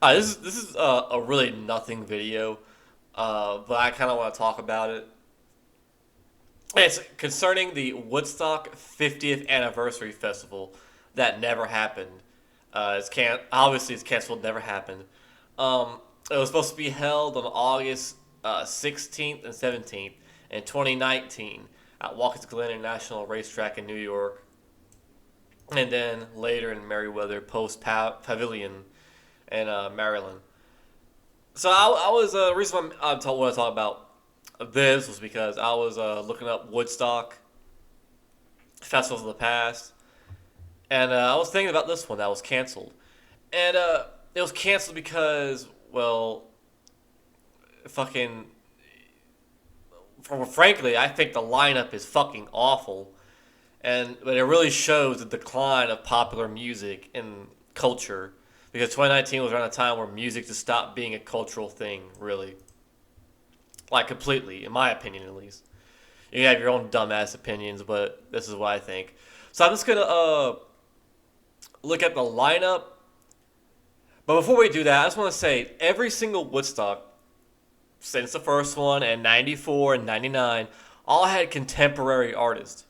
This is a really nothing video, but I kind of want to talk about it. It's concerning the Woodstock 50th anniversary festival that never happened. Obviously it's canceled. Never happened. It was supposed to be held on August 16th and 17th in 2019 at Watkins Glen International Racetrack in New York, and then later in Meriwether Post Pavilion in Maryland. So I was reason I want to talk about this was because I was looking up Woodstock festivals of the past, and I was thinking about this one that was canceled, and it was canceled because fucking, frankly, I think the lineup is fucking awful, but it really shows the decline of popular music and culture because 2019 was around a time where music just stopped being a cultural thing, really. Like, completely, in my opinion, at least. You have your own dumbass opinions, but this is what I think. So I'm just gonna look at the lineup. But before we do that, I just want to say every single Woodstock since the first one and 94 and 99 all had contemporary artists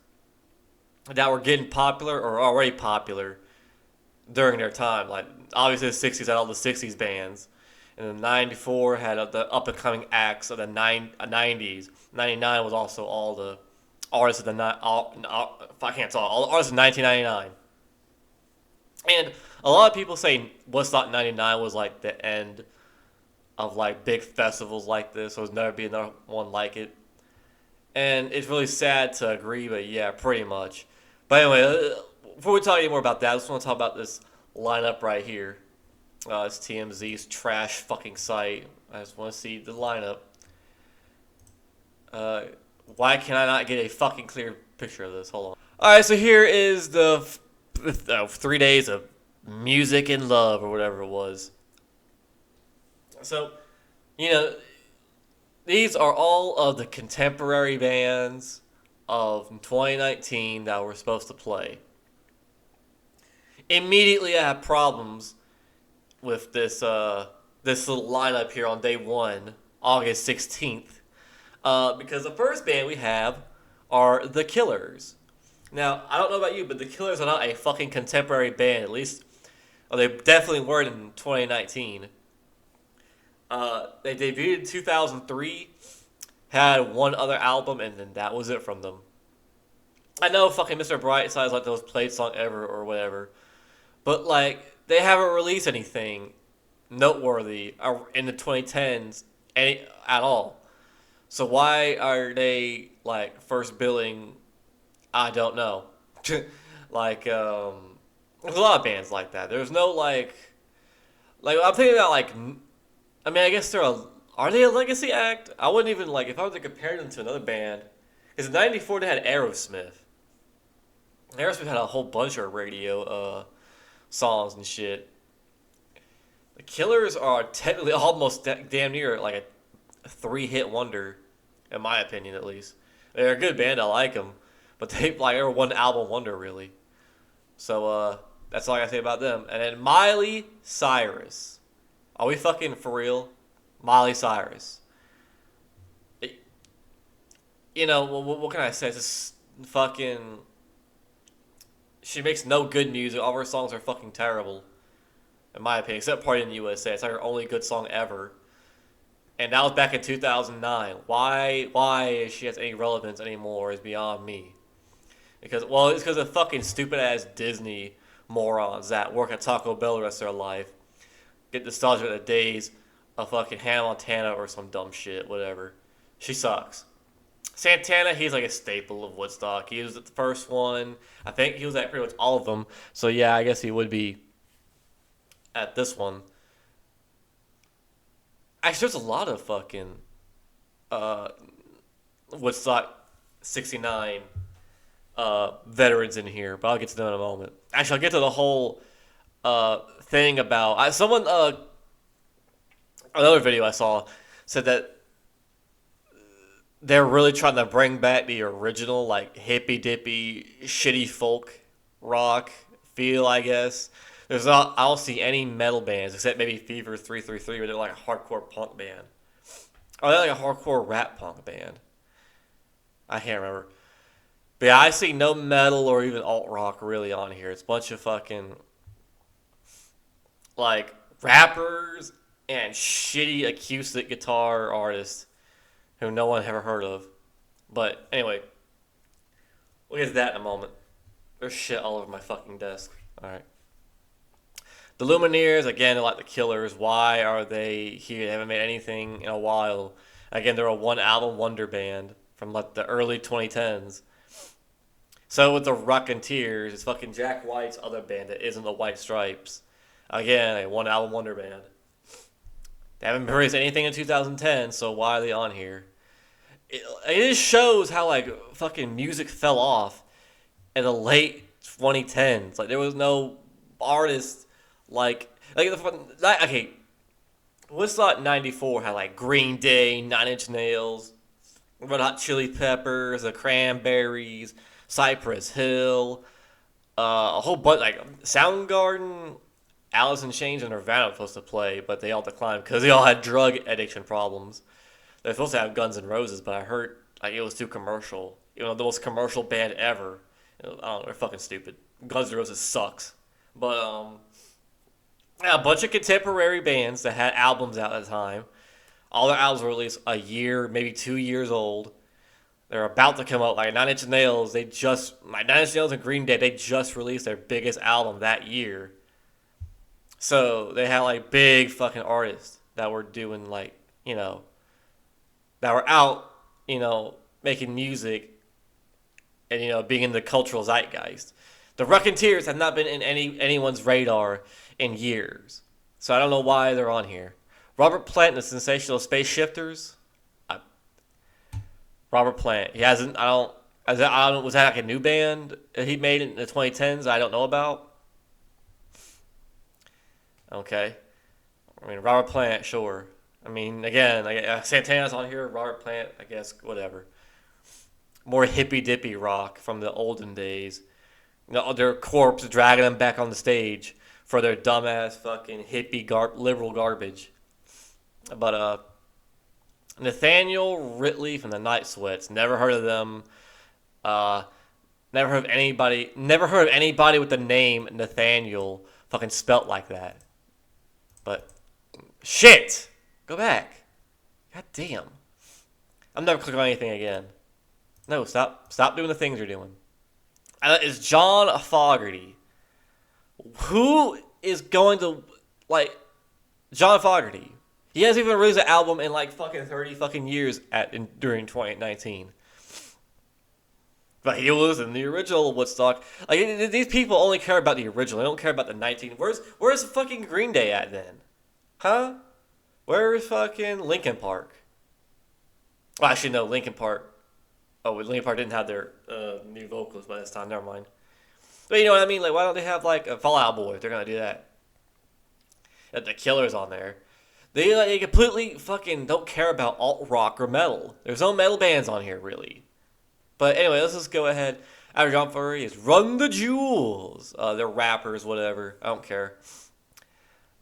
that were getting popular or already popular during their time. Like, obviously the 60s had all the 60s bands, and then 94 had the up and coming acts of the 90s. 99 was also all the artists of the if I can't talk, all the artists of 1999. And a lot of people say Woodstock 99 was like the end of like big festivals like this. So there's never be another one like it. And it's really sad to agree, but yeah, pretty much. But anyway, before we talk any more about that, I just want to talk about this lineup right here. It's TMZ's trash fucking site. I just want to see the lineup. Uh, why can I not get a fucking clear picture of this? Hold on. Alright, so here is the 3 days of music and love, or whatever it was. So, you know, these are all of the contemporary bands of 2019 that were supposed to play. Immediately, I have problems with this little lineup here on day one, August 16th, because the first band we have are the Killers. Now, I don't know about you, but the Killers are not a fucking contemporary band. At least, well, they definitely weren't in 2019. They debuted in 2003, had one other album, and then that was it from them. I know fucking Mr. Brightside is like the most played song ever or whatever, but like they haven't released anything noteworthy in the 2010s at all. So why are they like first billing? I don't know. Like there's a lot of bands like that. There's no like I'm thinking about like I mean I guess are they a legacy act? I wouldn't even like if I was to compare them to another band. Because in '94 they had Aerosmith. Aerosmith had a whole bunch of radio songs and shit. The Killers are technically almost damn near like a three-hit wonder, in my opinion at least. They're a good band, I like them, but they're one album wonder really. So that's all I gotta say about them. And then Miley Cyrus. Are we fucking for real? Miley Cyrus. It- what can I say? It's just fucking. She makes no good music. All of her songs are fucking terrible, in my opinion. Except "Party in the USA." It's like her only good song ever, and that was back in 2009. Why she has any relevance anymore is beyond me. It's because of fucking stupid ass Disney morons that work at Taco Bell the rest of their life get nostalgia of the days of fucking Hannah Montana or some dumb shit, whatever. She sucks. Santana, he's like a staple of Woodstock. He was at the first one. I think he was at pretty much all of them. So yeah, I guess he would be at this one. Actually, there's a lot of fucking uh, Woodstock '69 veterans in here, but I'll get to them in a moment. Actually, I'll get to the whole thing about someone. Another video I saw said that they're really trying to bring back the original like hippy dippy shitty folk rock feel, I guess. There's not. I don't see any metal bands except maybe Fever 333, where they're like a hardcore punk band. Oh, they're like a hardcore rap punk band. I can't remember. But yeah, I see no metal or even alt rock really on here. It's a bunch of fucking like rappers and shitty acoustic guitar artists who no one ever heard of. But anyway, we'll get to that in a moment. There's shit all over my fucking desk. Alright. The Lumineers, again, they're like the Killers. Why are they here? They haven't made anything in a while. Again, they're a one album wonder band from like the early 2010s. So with the Rocketeers, it's fucking Jack White's other band that isn't the White Stripes. Again, a one album wonder band. They haven't released anything in 2010, so why are they on here? It just shows how like fucking music fell off in the late 2010s. Like there was no artist okay. Woodstock '94 had like Green Day, Nine Inch Nails, Red Hot Chili Peppers, the Cranberries, Cypress Hill, a whole bunch like Soundgarden, Alice in Chains, and Nirvana were supposed to play, but they all declined because they all had drug addiction problems. They're supposed to have Guns N' Roses, but I heard like it was too commercial. You know, the most commercial band ever. I don't know, they're fucking stupid. Guns N' Roses sucks. But yeah, a bunch of contemporary bands that had albums out at the time. All their albums were released a year, maybe 2 years old. They're about to come out. Like Nine Inch Nails, Nine Inch Nails and Green Day, they just released their biggest album that year. So they had like big fucking artists that were doing like, you know, that were out, you know, making music and, you know, being in the cultural zeitgeist. The Rocketeers have not been in anyone's radar in years. So I don't know why they're on here. Robert Plant and the Sensational Space Shifters. Robert Plant. He hasn't, I don't know, was that like a new band that he made in the 2010s I don't know about? Okay. I mean, Robert Plant, sure. I mean, again, Santana's on here, Robert Plant, I guess, whatever. More hippy-dippy rock from the olden days. You know, their corpse dragging them back on the stage for their dumbass fucking hippie liberal garbage. But Nathaniel Ridley from the Night Sweats, never heard of them. Never heard of anybody with the name Nathaniel fucking spelt like that. But shit, go back. God damn. I'm never clicking on anything again. No, stop doing the things you're doing. It's John Fogerty. Who is going to, like, John Fogerty? He hasn't even released an album in, like, fucking 30 fucking years during 2019. But he was in the original Woodstock. Like, these people only care about the original. They don't care about the 19. Where's fucking Green Day at then? Huh? Where's fucking Linkin Park? Well, actually, no, Linkin Park. Oh, Linkin Park didn't have their new vocals by this time. Never mind. But you know what I mean? Like, why don't they have, like, a Fall Out Boy if they're going to do that? The Killers on there. They completely fucking don't care about alt-rock or metal. There's no metal bands on here, really. But anyway, let's just go ahead. After John Furry is Run the Jewels. They're rappers, whatever. I don't care.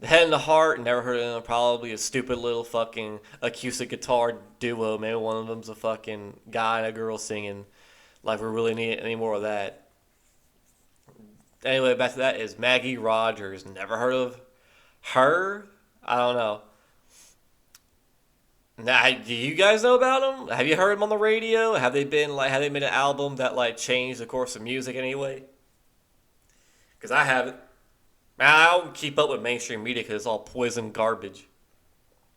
The Head and the Heart, never heard of them. Probably a stupid little fucking acoustic guitar duo. Maybe one of them's a fucking guy and a girl singing. Like we really need any more of that. Anyway, back to that is Maggie Rogers. Never heard of her? I don't know. Now, do you guys know about them? Have you heard them on the radio? Have they made an album that like changed the course of music in any way? Because I haven't. I don't keep up with mainstream media because it's all poison garbage.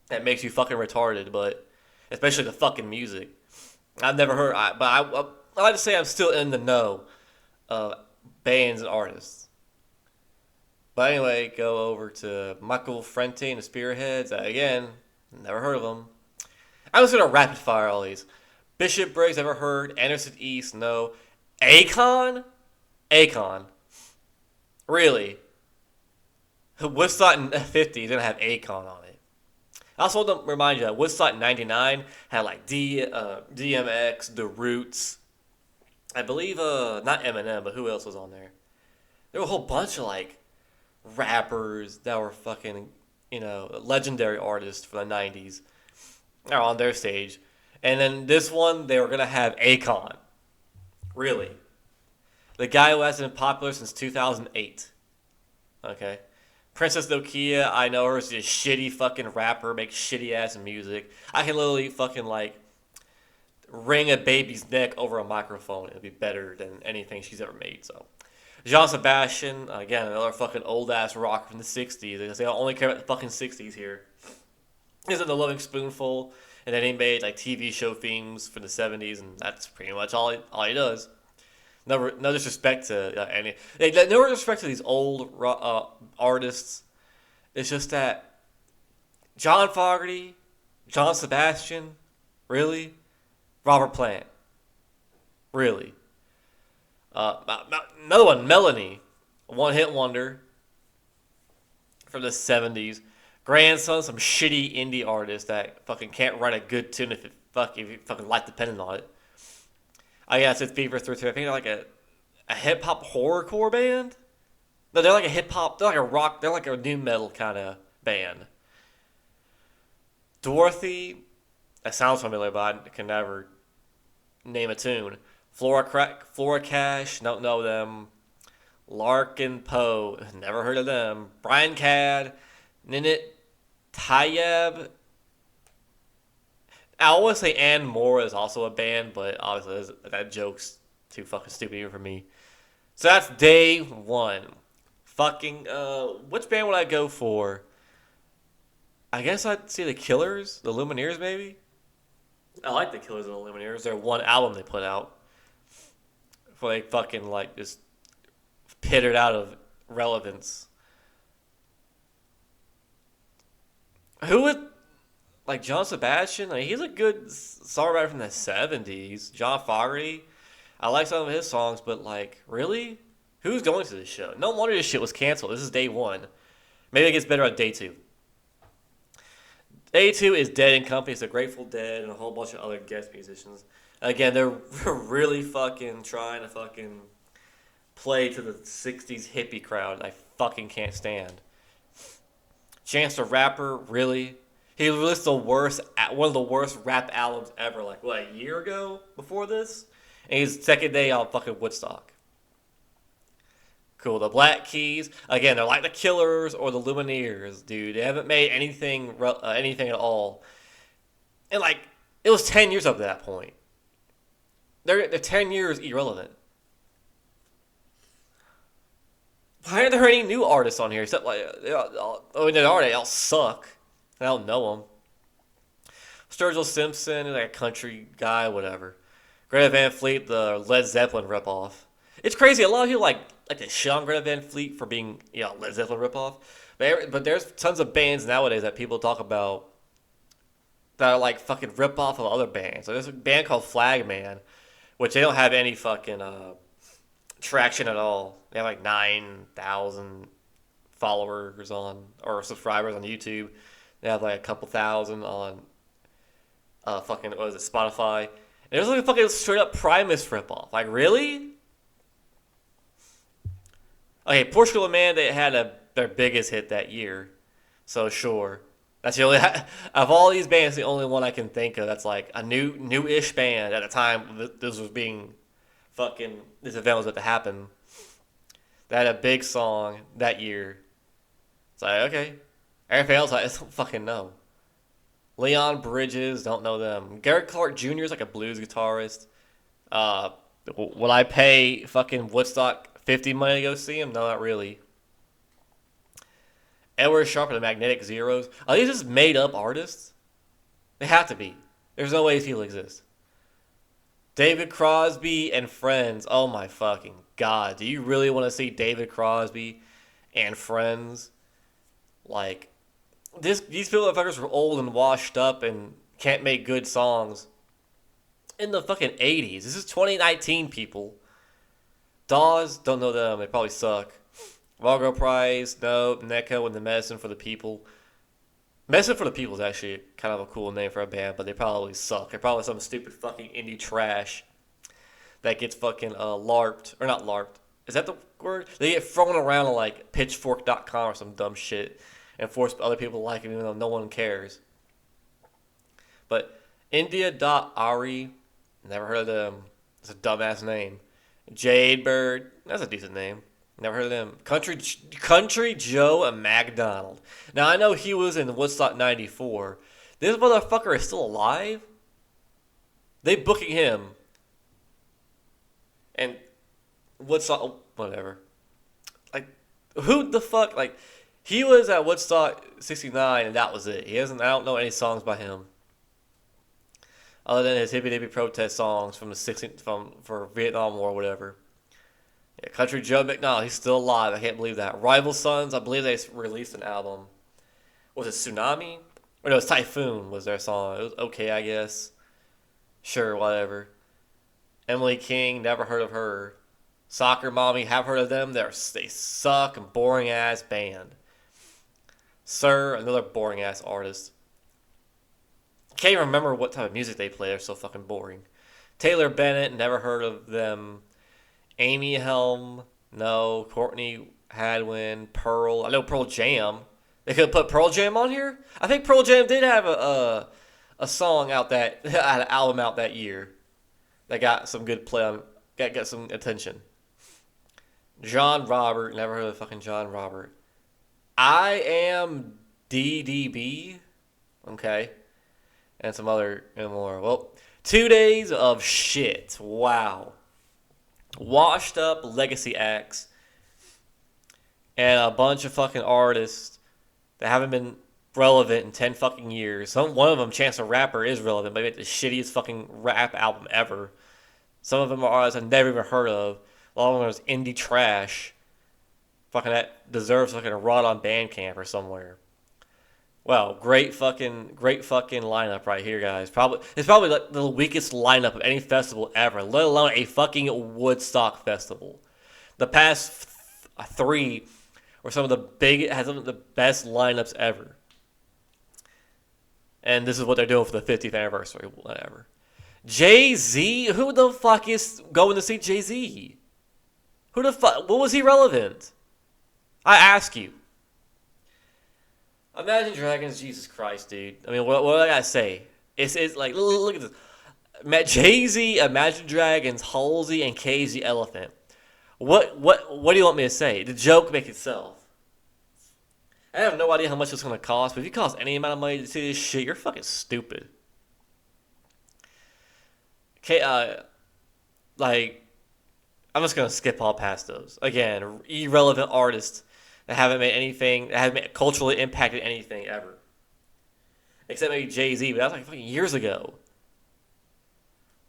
That makes you fucking retarded, but especially the fucking music. I've never heard, but I like to say I'm still in the know of bands and artists. But anyway, go over to Michael Frente and the Spearheads. Again, never heard of them. I'm just going to rapid fire all these. Bishop Briggs, ever heard? Anderson East, no. Akon? Really? Woodstock 50 is going to have Akon on it. I also want to remind you that Woodstock 99 had like DMX, The Roots. I believe, not Eminem, but who else was on there? There were a whole bunch of like rappers that were fucking, legendary artists for the 90s are on their stage. And then this one, they were going to have Akon. Really. The guy who hasn't been popular since 2008. Okay. Princess Nokia, I know her. She's a shitty fucking rapper, makes shitty ass music. I can literally fucking like wring a baby's neck over a microphone. It'd be better than anything she's ever made. So, Jean Sebastian, again, another fucking old ass rocker from the 60s. They don't only care about the fucking 60s here. He's in The Loving Spoonful, and then he made like TV show themes for the 70s, and that's pretty much all he does. No disrespect to any. No disrespect to these old artists. It's just that John Fogerty, John Sebastian, really, Robert Plant, really. Another one, Melanie, one hit wonder from the 70s. Grandson, some shitty indie artist that fucking can't write a good tune if fucking life depended on it. I guess it's Fever 3. I think they're like a hip hop horrorcore band. No, they're like a hip hop. They're like a rock. They're like a new metal kind of band. Dorothy, that sounds familiar, but I can never name a tune. Flora Cash, don't know them. Larkin Poe, never heard of them. Brian Cad, Ninit Tayeb. I want to say Ann Moore is also a band, but obviously that joke's too fucking stupid even for me. So that's day one. Fucking, which band would I go for? I guess I'd say the Killers, the Lumineers maybe? I like the Killers and the Lumineers. Their one album they put out. Before they fucking, like, just pittered out of relevance. Who would... Like John Sebastian, he's a good songwriter from the 70s. John Fogerty, I like some of his songs, but like, really? Who's going to this show? No wonder this shit was canceled. This is day one. Maybe it gets better on day two. Day two is Dead and Company. It's the Grateful Dead and a whole bunch of other guest musicians. Again, they're really fucking trying to fucking play to the 60s hippie crowd I fucking can't stand. Chance the Rapper, really? He released one of the worst rap albums ever, like, what, a year ago before this? And he's second day on fucking Woodstock. Cool. The Black Keys, again, they're like the Killers or the Lumineers, dude. They haven't made anything at all. And, like, it was 10 years up to that point. They're 10 years irrelevant. Why aren't there any new artists on here? Except, like, they all suck. I don't know him. Sturgill Simpson is like a country guy, whatever. Greta Van Fleet, the Led Zeppelin ripoff. It's crazy. A lot of people like to shit on Greta Van Fleet for being, Led Zeppelin ripoff. But there's tons of bands nowadays that people talk about that are like fucking ripoff of other bands. So there's a band called Flagman, which they don't have any fucking traction at all. They have like 9,000 followers or subscribers on YouTube. They have like a couple thousand on Spotify. And there's like a fucking straight up Primus ripoff. Like, really? Okay, Portugal and Man, they had their biggest hit that year. So sure. That's the only of all these bands, the only one I can think of that's like a new-ish band at the time this event was about to happen. They had a big song that year. It's like, okay. Everything else, I don't fucking know. Leon Bridges, don't know them. Garrett Clark Jr. is like a blues guitarist. Would I pay fucking Woodstock 50 money to go see him? No, not really. Edward Sharpe and the Magnetic Zeros. Are these just made up artists? They have to be. There's no way these people exist. David Crosby and Friends. Oh my fucking god. Do you really want to see David Crosby and Friends? Like, these motherfuckers were old and washed up and can't make good songs in the fucking 80s. This is 2019, people. Dawes, don't know them. They probably suck. Margot Price, no. Neko and the Medicine for the People. Medicine for the People is actually kind of a cool name for a band, but they probably suck. They're probably some stupid fucking indie trash that gets fucking LARPed. Or not LARPed. Is that the word? They get thrown around on like pitchfork.com or some dumb shit and force other people to like them even though no one cares. But India.Ari, never heard of them. It's a dumbass name. Jadebird, that's a decent name. Never heard of them. Country Joe McDonald. Now I know he was in Woodstock '94. This motherfucker is still alive. They booking him. And Woodstock, whatever. Like, who the fuck? Like, he was at Woodstock '69 and that was it. He hasn't. I don't know any songs by him. Other than his hippie dippy protest songs from the 16th for Vietnam War or whatever. Yeah, Country Joe McDonald, he's still alive. I can't believe that. Rival Sons, I believe they released an album. Was it Tsunami? Or no, it was Typhoon was their song. It was okay, I guess. Sure, whatever. Emily King, never heard of her. Soccer Mommy, have heard of them. They suck and boring ass band. Sir, another boring ass artist. Can't even remember what type of music they play. They're so fucking boring. Taylor Bennett, never heard of them. Amy Helm, no. Courtney Hadwin, Pearl. I know Pearl Jam. They could have put Pearl Jam on here. I think Pearl Jam did have a song out an album out that year that got some good play on, got some attention. John Robert, never heard of fucking John Robert. I am DDB, okay. And some other and more. Well, 2 days of shit. Wow. Washed up legacy acts. And a bunch of fucking artists that haven't been relevant in 10 fucking years. One of them, Chance the Rapper, is relevant. Maybe the shittiest fucking rap album ever. Some of them are artists I've never even heard of. A lot of them is indie trash. Fucking that deserves fucking a rot on Bandcamp or somewhere. Well, great fucking lineup right here, guys. It's probably like the weakest lineup of any festival ever, let alone a fucking Woodstock festival. The past three were some of the best lineups ever. And this is what they're doing for the 50th anniversary, whatever. Jay-Z? Who the fuck is going to see Jay-Z? Who the fuck? What was he relevant? I ask you. Imagine Dragons, Jesus Christ, dude. I mean, what do I gotta say? It's like, look at this. Jay-Z, Imagine Dragons, Halsey, and KZ Elephant. What do you want me to say? The joke make itself. I have no idea how much it's gonna cost, but if it costs any amount of money to see this shit, you're fucking stupid. Okay, like, I'm just gonna skip all past those. Again, irrelevant artists that haven't made anything, that haven't culturally impacted anything ever. Except maybe Jay-Z, but that was like fucking years ago.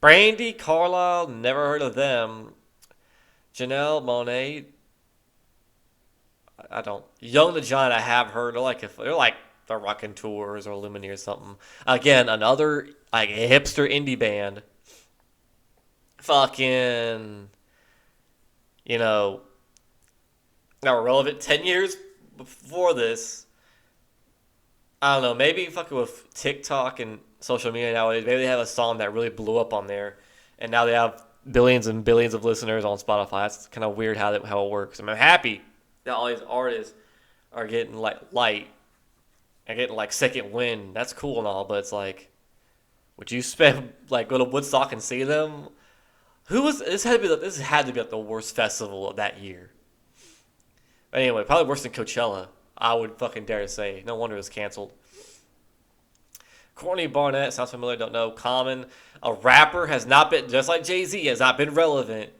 Brandy, Carlisle, never heard of them. Janelle Monáe, I don't. Young the Giant, I have heard. They're like the Rockin' Tours or Lumineer or something. Again, another like hipster indie band. Fucking, that were relevant 10 years before this. I don't know. Maybe fucking with TikTok and social media nowadays, maybe they have a song that really blew up on there, and now they have billions and billions of listeners on Spotify. That's kind of weird how it works. I'm happy that all these artists are getting like light and getting like second wind. That's cool and all, but it's like, would you go to Woodstock and see them? This had to be like the worst festival of that year. Anyway, probably worse than Coachella, I would fucking dare to say. No wonder it was canceled. Courtney Barnett, sounds familiar, don't know. Common, a rapper, has not been, just like Jay-Z, has not been relevant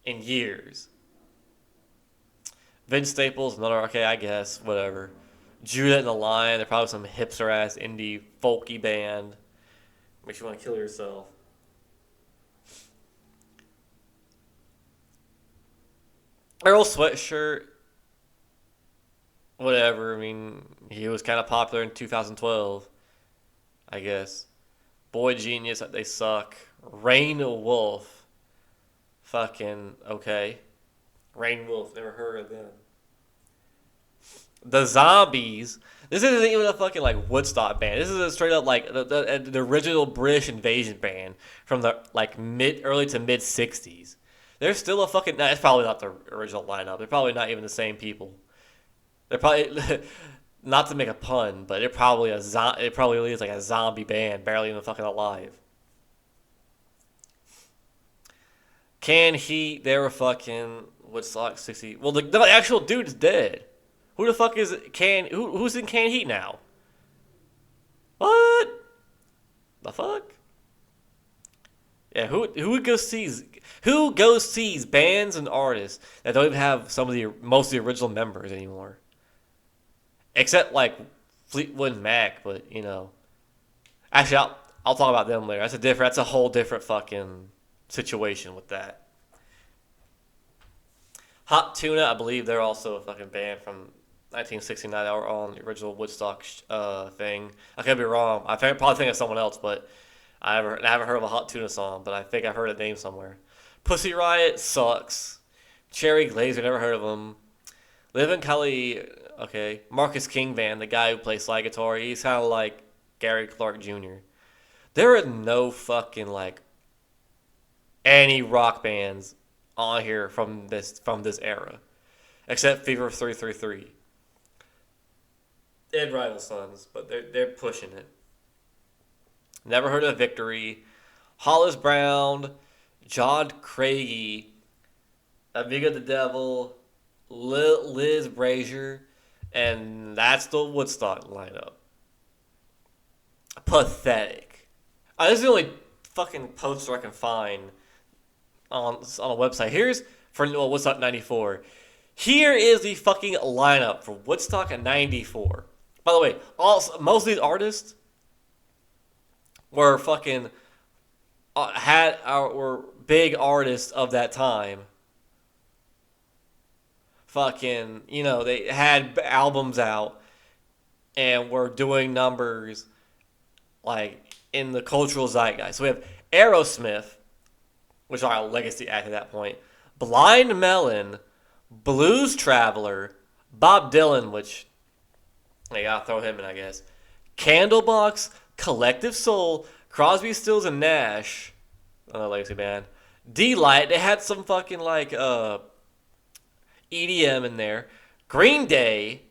in years. Vince Staples, another, okay, I guess, whatever. Judah and the Lion, they're probably some hipster-ass indie folky band. Makes you want to kill yourself. Earl Sweatshirt, whatever. I mean, he was kind of popular in 2012, I guess. Boy Genius, they suck. Rain Wolf, fucking okay. Rain Wolf, never heard of them. The Zombies. This isn't even a fucking like Woodstock band. This is a straight up like the original British invasion band from the like early to mid 60s. There's still a fucking. Nah, it's probably not the original lineup. They're probably not even the same people. They're probably not to make a pun, but it probably is like a zombie band, barely even fucking alive. Can Heat? They were fucking Woodstock 60. Well, the actual dude is dead. Who the fuck is Can? Who's in Can Heat now? What the fuck? Yeah, who goes sees bands and artists that don't even have some of the most of the original members anymore, except like Fleetwood Mac. But actually, I'll talk about them later. That's a whole different fucking situation with that. Hot Tuna, I believe they're also a fucking band from 1969 that were on the original Woodstock thing. I could be wrong. Probably think of someone else, but I haven't heard of a Hot Tuna song, but I think I've heard a name somewhere. Pussy Riot sucks. Cherry Glazer, never heard of them. Livin' Kelly, okay. Marcus King Band, the guy who plays slide guitar, he's kind of like Gary Clark Jr. There are no fucking like any rock bands on here from this era, except Fever 333 and Rival Sons, but they're pushing it. Never heard of Victory. Hollis Brown, John Craigie, Amiga the Devil, Liz Brazier, and that's the Woodstock lineup. Pathetic. This is the only fucking poster I can find on a website. Here's for Woodstock 94. Here is the fucking lineup for Woodstock 94. By the way, most of these artists were fucking were big artists of that time. Fucking, they had albums out and were doing numbers like in the cultural zeitgeist. So we have Aerosmith, which are a legacy act at that point, Blind Melon, Blues Traveler, Bob Dylan, which they gotta throw him in, I guess, Candlebox, Collective Soul, Crosby, Stills, and Nash, another legacy band, D-Light, they had some fucking like EDM in there, Green Day,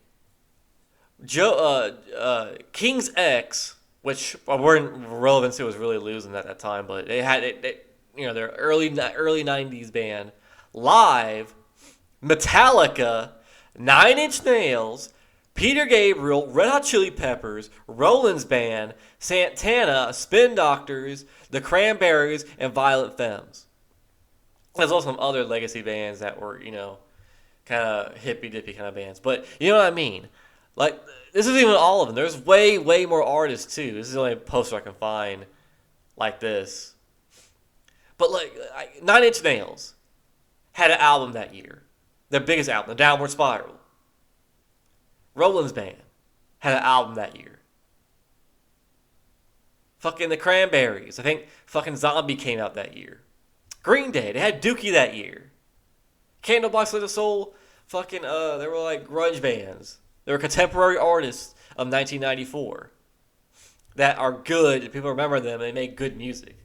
King's X, which weren't relevancy was really losing at that time, but they had their early 90s band, Live, Metallica, Nine Inch Nails, Peter Gabriel, Red Hot Chili Peppers, Rollins Band, Santana, Spin Doctors, The Cranberries, and Violent Femmes. There's also some other legacy bands that were, kind of hippy-dippy kind of bands. But you know what I mean? Like, this isn't even all of them. There's way, way more artists, too. This is the only poster I can find like this. But, like, Nine Inch Nails had an album that year. Their biggest album, The Downward Spiral. Rollins Band had an album that year. Fucking The Cranberries. I think fucking Zombie came out that year. Green Day, they had Dookie that year. Candlebox Lit the Soul, fucking, they were like grunge bands. They were contemporary artists of 1994 that are good, and people remember them, and they make good music.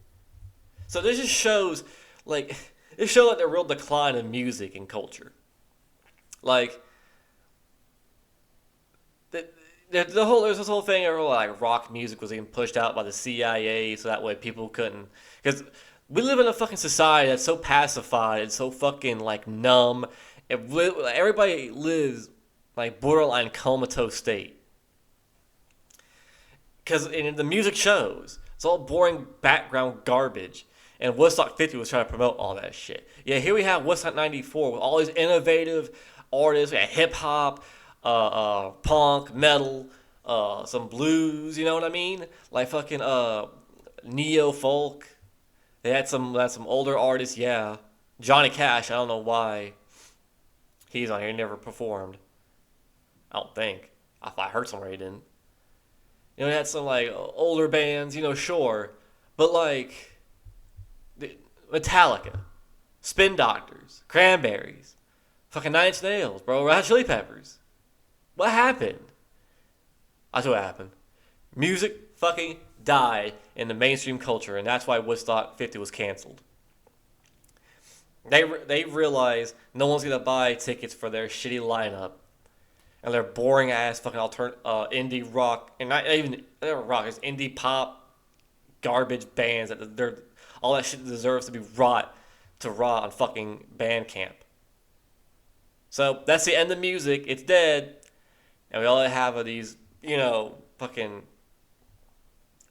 So this just shows, like, the real decline of music and culture. Like, there's this whole thing where like rock music was being pushed out by the CIA, so that way people couldn't, because we live in a fucking society that's so pacified and so fucking like numb, and everybody lives like borderline comatose state. Because in the music shows, it's all boring background garbage. And Woodstock 50 was trying to promote all that shit. Yeah, here we have Woodstock 94 with all these innovative artists. We had hip hop, punk, metal, some blues. You know what I mean? Like fucking neo folk. They had some older artists. Yeah, Johnny Cash. I don't know why he's on here. He never performed. I don't think. If I heard somewhere he didn't. They had some like older bands. Sure, but like Metallica, Spin Doctors, Cranberries, fucking Nine Inch Nails, bro, Red Hot Chili Peppers. What happened? That's what happened. Music fucking died in the mainstream culture, and that's why Woodstock 50 was canceled. They realize no one's gonna buy tickets for their shitty lineup and their boring ass fucking indie rock, and not even rock, it's indie pop garbage bands that they're all that shit deserves to be rot on fucking Bandcamp. So that's the end of music. It's dead, and we all have are these fucking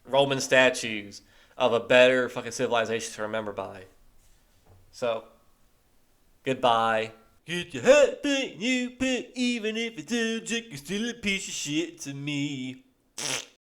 Roman statues of a better fucking civilization to remember by. So goodbye. Get your hat thing you pick, even if it's a dick, you're still a piece of shit to me.